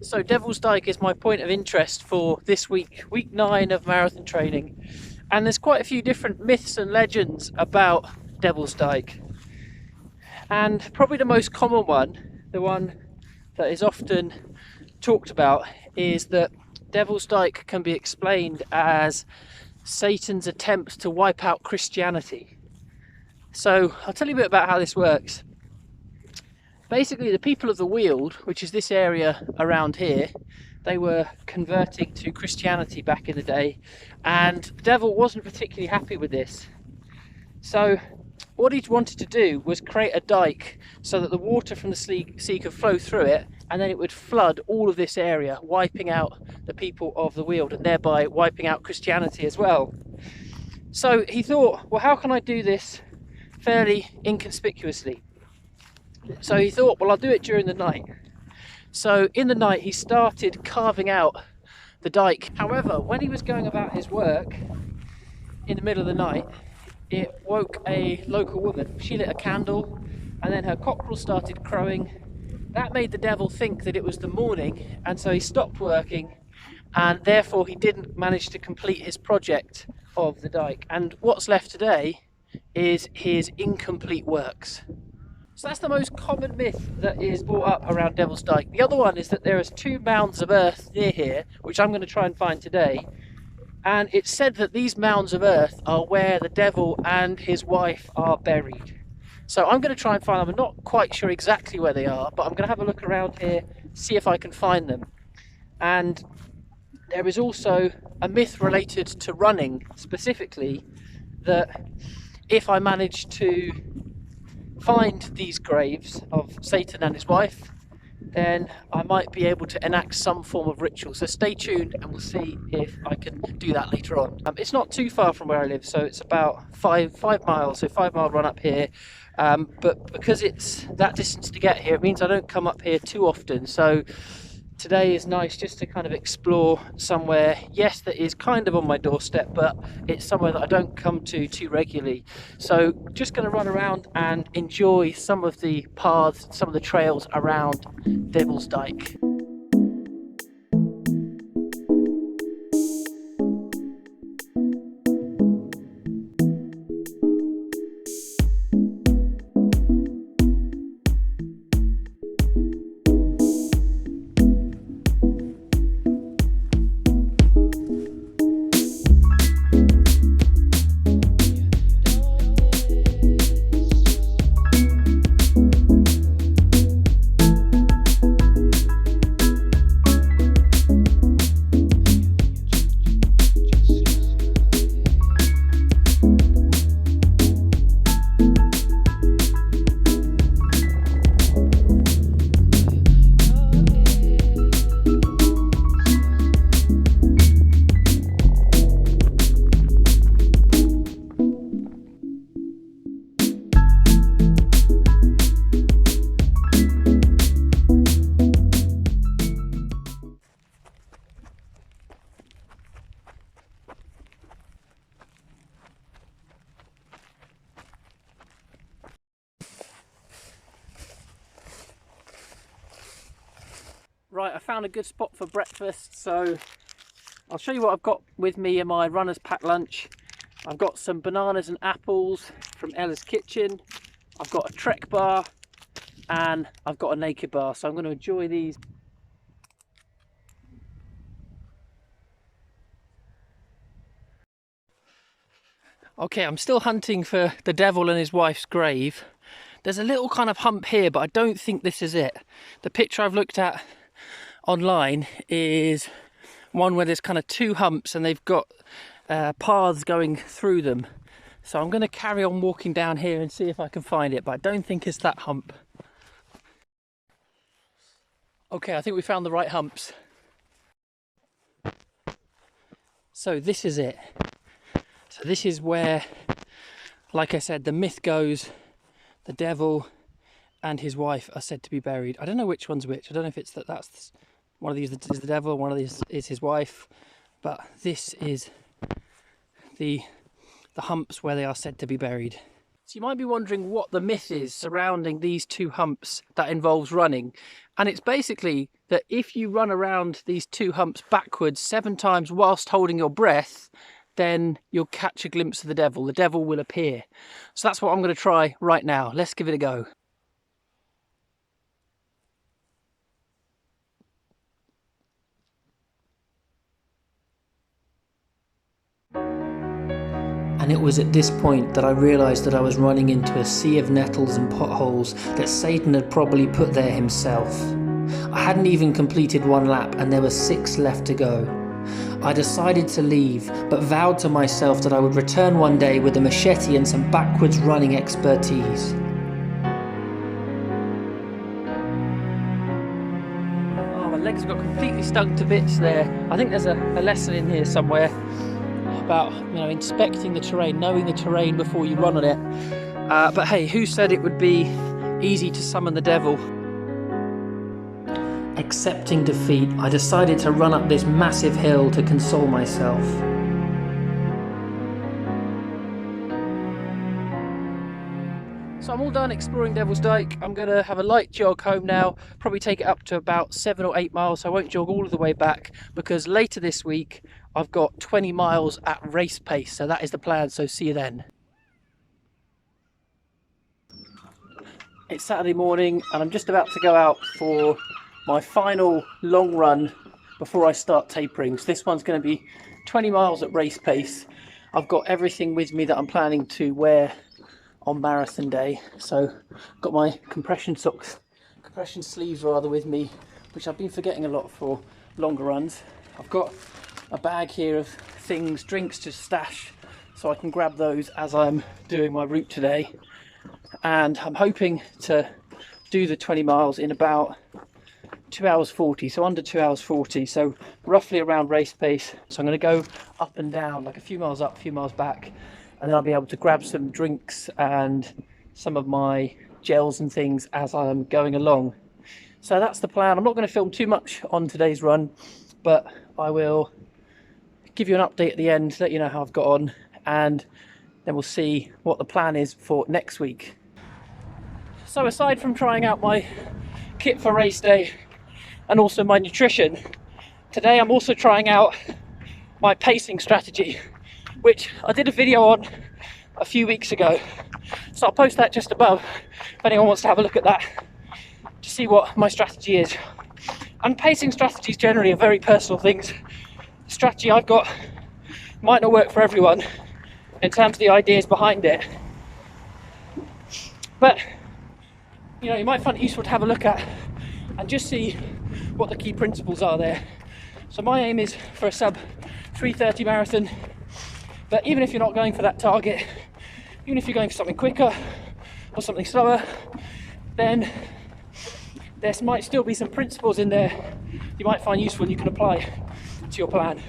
So Devil's Dyke is my point of interest for this week, week 9 of marathon training. And there's quite a few different myths and legends about Devil's Dyke. And probably the most common one, the one that is often talked about, is that Devil's Dyke can be explained as Satan's attempt to wipe out Christianity. So I'll tell you a bit about how this works. Basically, the people of the Weald, which is this area around here, they were converting to Christianity back in the day, and the devil wasn't particularly happy with this. So what he wanted to do was create a dike so that the water from the sea could flow through it, and then it would flood all of this area, wiping out the people of the Weald and thereby wiping out Christianity as well. So he thought, well, how can I do this fairly inconspicuously? So he thought, well, I'll do it during the night. So in the night he started carving out the dike. However, when he was going about his work in the middle of the night, it woke a local woman. She lit a candle and then her cockerel started crowing. That made the devil think that it was the morning, and so he stopped working, and therefore he didn't manage to complete his project of the dike. And what's left today is his incomplete works. So that's the most common myth that is brought up around Devil's Dyke. The other one is that there is 2 mounds of earth near here, which I'm going to try and find today. And it's said that these mounds of earth are where the devil and his wife are buried. So I'm going to try and find them. I'm not quite sure exactly where they are, but I'm going to have a look around here, see if I can find them. And there is also a myth related to running, specifically, that if I manage to find these graves of Satan and his wife, then I might be able to enact some form of ritual. So stay tuned and we'll see if I can do that later on. It's not too far from where I live, so it's about 5 miles, so 5-mile run up here. But because it's that distance to get here, it means I don't come up here too often. So today is nice just to kind of explore somewhere, yes, that is kind of on my doorstep, but it's somewhere that I don't come to too regularly. So just going to run around and enjoy some of the paths, some of the trails around Devil's Dyke. Right, I found a good spot for breakfast, so I'll show you what I've got with me in my runner's pack lunch. I've got some bananas and apples from Ella's Kitchen, I've got a Trek bar, and I've got a Naked bar, so I'm going to enjoy these. Okay, I'm still hunting for the devil and his wife's grave. There's a little kind of hump here, but I don't think this is it. The picture I've looked at online is one where there's kind of 2 humps and they've got paths going through them. So I'm going to carry on walking down here and see if I can find it, but I don't think it's that hump. Okay, I think we found the right humps. So this is it. So this is where, like I said, the myth goes, the devil and his wife are said to be buried. I don't know which one's which. I don't know if it's that's one of these is the devil, one of these is his wife, but this is the humps where they are said to be buried. So you might be wondering what the myth is surrounding these 2 humps that involves running, And it's basically that if you run around these 2 humps backwards 7 times whilst holding your breath, then you'll catch a glimpse of the devil. The devil will appear. So that's what I'm going to try right now. Let's give it a go. And it was at this point that I realised that I was running into a sea of nettles and potholes that Satan had probably put there himself. I hadn't even completed 1 lap and there were 6 left to go. I decided to leave, but vowed to myself that I would return one day with a machete and some backwards running expertise. Oh, my legs got completely stung to bits there. I think there's a lesson in here somewhere about, you know, inspecting the terrain, knowing the terrain before you run on it. But hey, who said it would be easy to summon the devil? Accepting defeat, I decided to run up this massive hill to console myself. So I'm all done exploring Devil's Dyke. I'm going to have a light jog home now, probably take it up to about 7 or 8 miles, so I won't jog all of the way back, because later this week I've got 20 miles at race pace, so that is the plan, so see you then. It's Saturday morning and I'm just about to go out for my final long run before I start tapering. So this one's going to be 20 miles at race pace. I've got everything with me that I'm planning to wear on marathon day. So I've got my compression sleeves rather, with me, which I've been forgetting a lot for longer runs. I've got a bag here of things, drinks to stash, so I can grab those as I'm doing my route today. And I'm hoping to do the 20 miles in about 2 hours 40, so under 2 hours 40, so roughly around race pace. So I'm going to go up and down, like a few miles up, a few miles back, and then I'll be able to grab some drinks and some of my gels and things as I'm going along. So that's the plan. I'm not going to film too much on today's run, but I will give you an update at the end, let you know how I've got on, and then we'll see what the plan is for next week. So aside from trying out my kit for race day and also my nutrition, today I'm also trying out my pacing strategy, which I did a video on a few weeks ago. So I'll post that just above if anyone wants to have a look at that to see what my strategy is. And pacing strategies generally are very personal things. The strategy I've got might not work for everyone in terms of the ideas behind it, but you know, you might find it useful to have a look at and just see what the key principles are there. So my aim is for a sub 3:30 marathon, but even if you're not going for that target, even if you're going for something quicker or something slower, then there might still be some principles in there you might find useful and you can apply to your plan.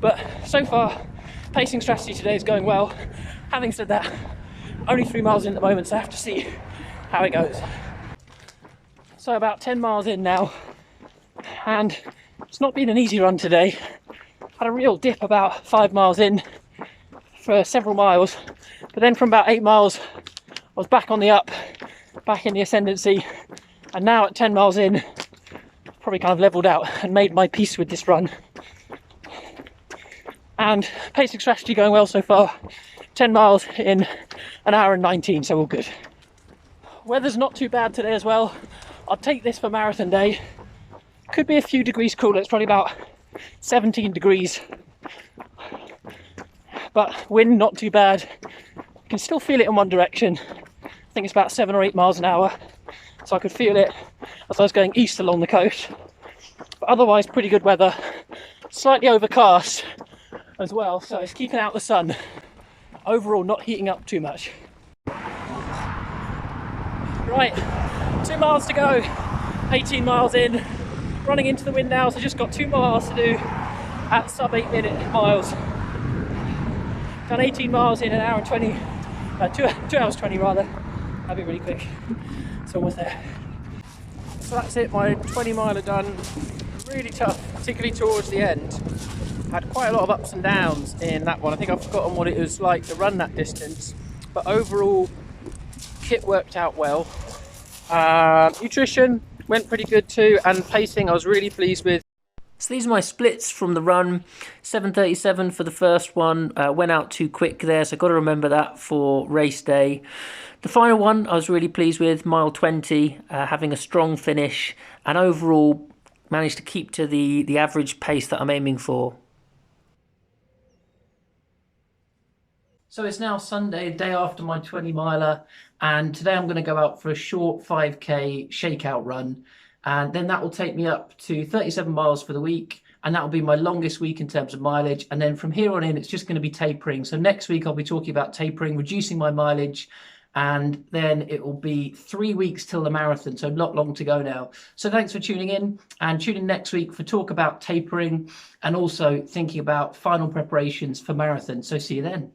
But so far, pacing strategy today is going well. Having said that, only 3 miles in at the moment, so I have to see how it goes. So about 10 miles in now, and it's not been an easy run today. Had a real dip about 5 miles in for several miles, but then from about 8 miles I was back on the up, back in the ascendancy, and now at 10 miles in, probably kind of leveled out and made my peace with this run. And pacing strategy going well so far. 10 miles in an hour and 19, so all good. Weather's not too bad today as well. I'll take this for marathon day. Could be a few degrees cooler, it's probably about 17 degrees. But wind not too bad. You can still feel it in one direction. I think it's about 7 or 8 miles an hour. So I could feel it as I was going east along the coast. But otherwise pretty good weather. Slightly overcast as well, so it's keeping out the sun. Overall not heating up too much. Right, 2 miles to go, 18 miles in, running into the wind now, so just got 2 miles to do at sub 8 minute miles. Done 18 miles in an hour and 20, 2 hours 20 rather. That'd be really quick. It's almost there. So that's it, my 20 miler done. Really tough, particularly towards the end. Had quite a lot of ups and downs in that one. I think I've forgotten what it was like to run that distance, but overall kit worked out well. Nutrition went pretty good too, and pacing I was really pleased with. So these are my splits from the run. 7:37 for the first one, went out too quick there, so I've got to remember that for race day. The final one I was really pleased with, mile 20, having a strong finish, and overall managed to keep to the average pace that I'm aiming for. So it's now Sunday, the day after my 20 miler, and today I'm going to go out for a short 5k shakeout run, and then that will take me up to 37 miles for the week, and that will be my longest week in terms of mileage. And then from here on in, it's just going to be tapering. So next week I'll be talking about tapering, reducing my mileage, and then it will be 3 weeks till the marathon, so not long to go now. So thanks for tuning in, and tune in next week for talk about tapering and also thinking about final preparations for marathon. So see you then.